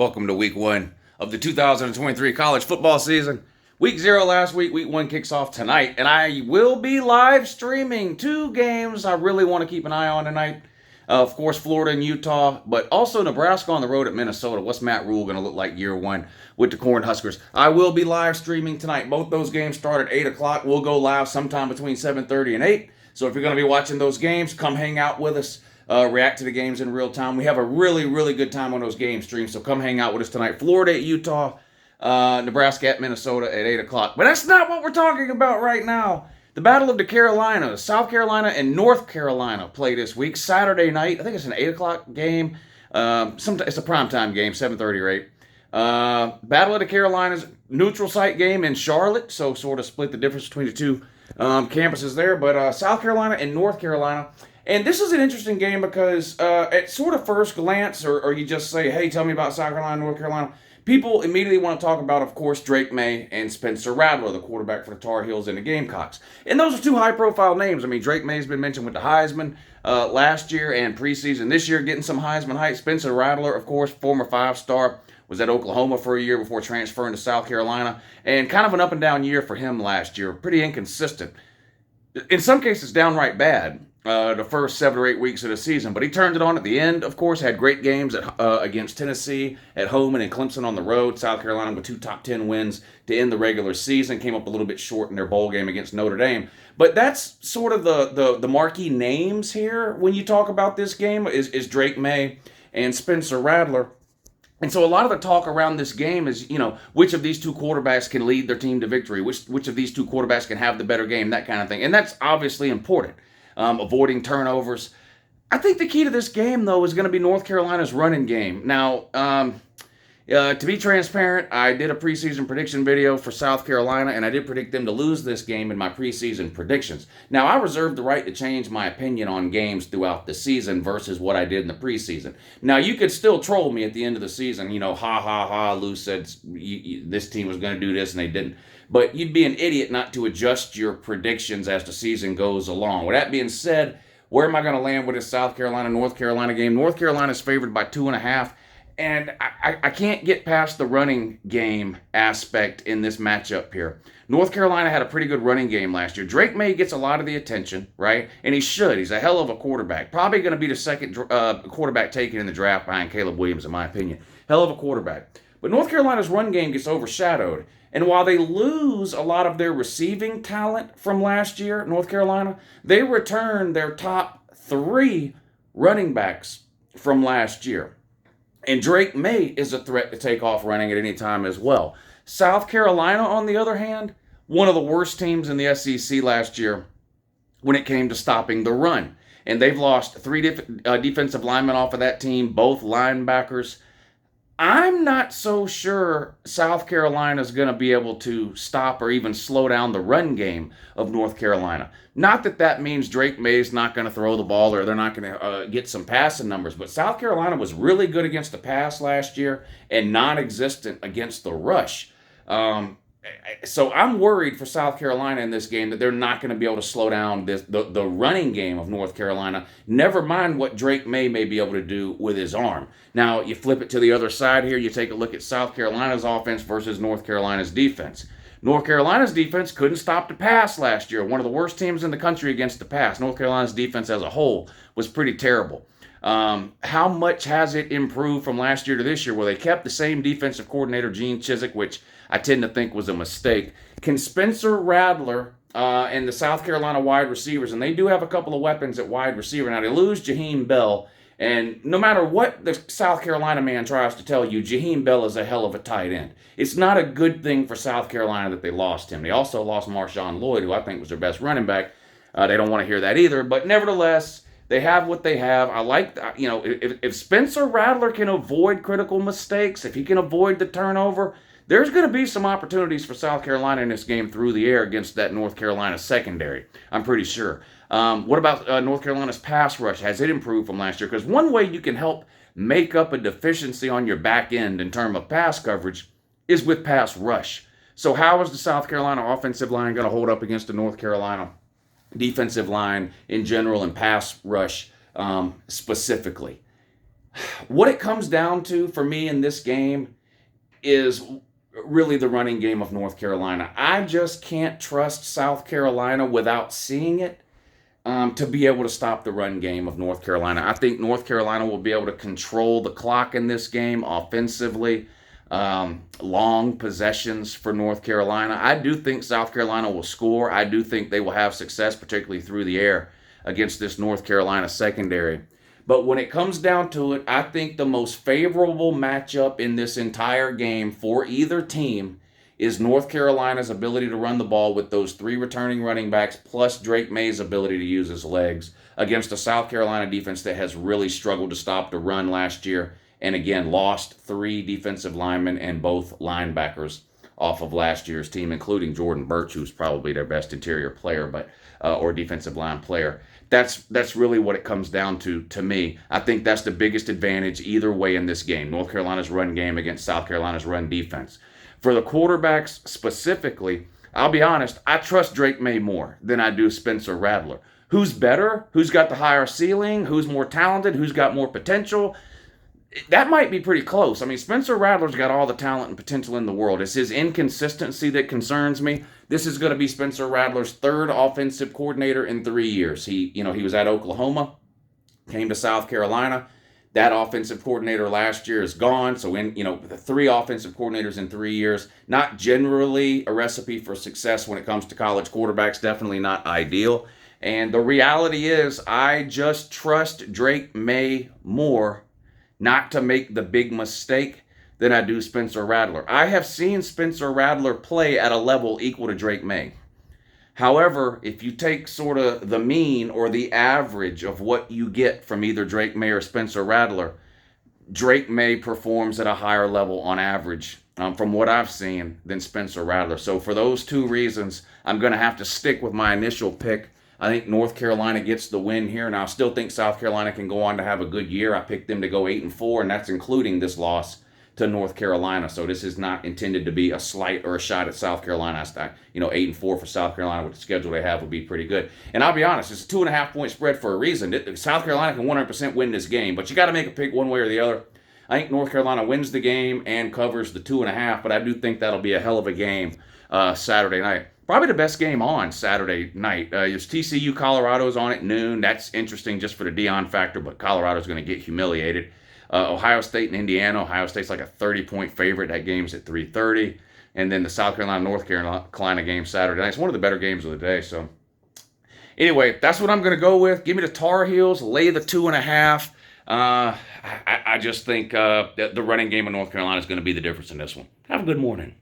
Welcome to week one of the 2023 college football season. Week 0 last week, week 1 kicks off tonight, and I will be live streaming 2 games I really want to keep an eye on tonight. Of course, Florida and Utah, but also Nebraska on the road at Minnesota. What's Matt Rule going to look like year 1 with the Cornhuskers? I will be live streaming tonight. Both those games start at 8 o'clock. We'll go live sometime between 7:30 and 8. So if you're going to be watching those games, come hang out with us. React to the games in real time. We have a really, really good time on those game streams, so come hang out with us tonight. Florida at Utah, Nebraska at Minnesota at 8 o'clock. But that's not what we're talking about right now. The Battle of the Carolinas. South Carolina and North Carolina play this week. Saturday night. I think it's an 8 o'clock game. It's a primetime game, 7:30 or 8. Battle of the Carolinas, neutral site game in Charlotte, so sort of split the difference between the two campuses there. But South Carolina and North Carolina. And this is an interesting game because at sort of first glance, or you just say, hey, tell me about South Carolina, North Carolina, people immediately want to talk about, of course, Drake Maye and Spencer Rattler, the quarterback for the Tar Heels and the Gamecocks. And those are two high-profile names. I mean, Drake Maye's been mentioned with the Heisman last year and preseason this year, getting some Heisman hype. Spencer Rattler, of course, former 5-star, was at Oklahoma for a year before transferring to South Carolina. And kind of an up-and-down year for him last year. Pretty inconsistent. In some cases, downright bad. The first 7 or 8 weeks of the season, but he turned it on at the end. Of course, had great games against Tennessee at home and in Clemson on the road. South Carolina with 2 top 10 wins to end the regular season. Came up a little bit short in their bowl game against Notre Dame. But that's sort of the marquee names here when you talk about this game is Drake Maye and Spencer Rattler. And so a lot of the talk around this game is, which of these two quarterbacks can lead their team to victory, which of these two quarterbacks can have the better game, that kind of thing. And that's obviously important. Avoiding turnovers. I think the key to this game, though, is going to be North Carolina's running game. Now, to be transparent, I did a preseason prediction video for South Carolina, and I did predict them to lose this game in my preseason predictions. Now, I reserve the right to change my opinion on games throughout the season versus what I did in the preseason. Now, you could still troll me at the end of the season, Lou said this team was going to do this, and they didn't. But you'd be an idiot not to adjust your predictions as the season goes along. With that being said, where am I going to land with this South Carolina-North Carolina game? North Carolina is favored by 2.5, and I can't get past the running game aspect in this matchup here. North Carolina had a pretty good running game last year. Drake Maye gets a lot of the attention, right? And he should. He's a hell of a quarterback. Probably going to be the second quarterback taken in the draft behind Caleb Williams, in my opinion. Hell of a quarterback. But North Carolina's run game gets overshadowed. And while they lose a lot of their receiving talent from last year, North Carolina, they return their top 3 running backs from last year. And Drake Maye is a threat to take off running at any time as well. South Carolina, on the other hand, one of the worst teams in the SEC last year when it came to stopping the run. And they've lost 3 defensive linemen off of that team, both linebackers. I'm not so sure South Carolina is going to be able to stop or even slow down the run game of North Carolina. Not that means Drake Maye's not going to throw the ball or they're not going to get some passing numbers, but South Carolina was really good against the pass last year and non-existent against the rush. So I'm worried for South Carolina in this game that they're not going to be able to slow down the running game of North Carolina, never mind what Drake Maye may be able to do with his arm. Now, you flip it to the other side here, you take a look at South Carolina's offense versus North Carolina's defense. North Carolina's defense couldn't stop the pass last year, one of the worst teams in the country against the pass. North Carolina's defense as a whole was pretty terrible. How much has it improved from last year to this year? Well, they kept the same defensive coordinator, Gene Chizik, which I tend to think was a mistake. Can Spencer Rattler and the South Carolina wide receivers, and they do have a couple of weapons at wide receiver. Now, they lose Jaheim Bell, and no matter what the South Carolina man tries to tell you, Jaheim Bell is a hell of a tight end. It's not a good thing for South Carolina that they lost him. They also lost Marshawn Lloyd, who I think was their best running back. They don't want to hear that either, but nevertheless, they have what they have. I like, if Spencer Rattler can avoid critical mistakes, if he can avoid the turnover, there's going to be some opportunities for South Carolina in this game through the air against that North Carolina secondary, I'm pretty sure. What about North Carolina's pass rush? Has it improved from last year? Because one way you can help make up a deficiency on your back end in terms of pass coverage is with pass rush. So how is the South Carolina offensive line going to hold up against the North Carolina defensive line in general and pass rush specifically? What it comes down to for me in this game is really the running game of North Carolina. I just can't trust South Carolina without seeing it to be able to stop the run game of North Carolina. I think North Carolina will be able to control the clock in this game offensively. Long possessions for North Carolina. I do think South Carolina will score. I do think they will have success, particularly through the air, against this North Carolina secondary. But when it comes down to it, I think the most favorable matchup in this entire game for either team is North Carolina's ability to run the ball with those three returning running backs plus Drake Maye's ability to use his legs against a South Carolina defense that has really struggled to stop the run last year and again lost 3 defensive linemen and both linebackers off of last year's team, including Jordan Birch, who's probably their best interior player, or defensive line player. That's really what it comes down to me. I think that's the biggest advantage either way in this game. North Carolina's run game against South Carolina's run defense. For the quarterbacks specifically, I'll be honest, I trust Drake Maye more than I do Spencer Rattler. Who's better? Who's got the higher ceiling? Who's more talented? Who's got more potential? That might be pretty close. I mean, Spencer Rattler's got all the talent and potential in the world. It's his inconsistency that concerns me. This is going to be Spencer Rattler's 3rd offensive coordinator in 3 years. He was at Oklahoma, came to South Carolina. That offensive coordinator last year is gone. So in 3 offensive coordinators in 3 years, not generally a recipe for success when it comes to college quarterbacks. Definitely not ideal. And the reality is, I just trust Drake Maye more not to make the big mistake than I do Spencer Rattler. I have seen Spencer Rattler play at a level equal to Drake Maye. However, if you take sort of the mean or the average of what you get from either Drake Maye or Spencer Rattler, Drake Maye performs at a higher level on average from what I've seen than Spencer Rattler. So for those 2 reasons, I'm going to have to stick with my initial pick. I think North Carolina gets the win here, and I still think South Carolina can go on to have a good year. I picked them to go 8-4, and that's including this loss to North Carolina. So this is not intended to be a slight or a shot at South Carolina. 8-4 for South Carolina with the schedule they have would be pretty good. And I'll be honest, it's a 2.5-point spread for a reason. South Carolina can 100% win this game, but you got to make a pick one way or the other. I think North Carolina wins the game and covers the 2.5, but I do think that'll be a hell of a game Saturday night. Probably the best game on Saturday night. There's TCU, Colorado's on at noon. That's interesting just for the Deion factor, but Colorado's going to get humiliated. Ohio State and Indiana. Ohio State's like a 30-point favorite. That game's at 3:30. And then the South Carolina-North Carolina game Saturday night. It's one of the better games of the day. So anyway, that's what I'm going to go with. Give me the Tar Heels. Lay the 2.5. I just think that the running game of North Carolina is going to be the difference in this one. Have a good morning.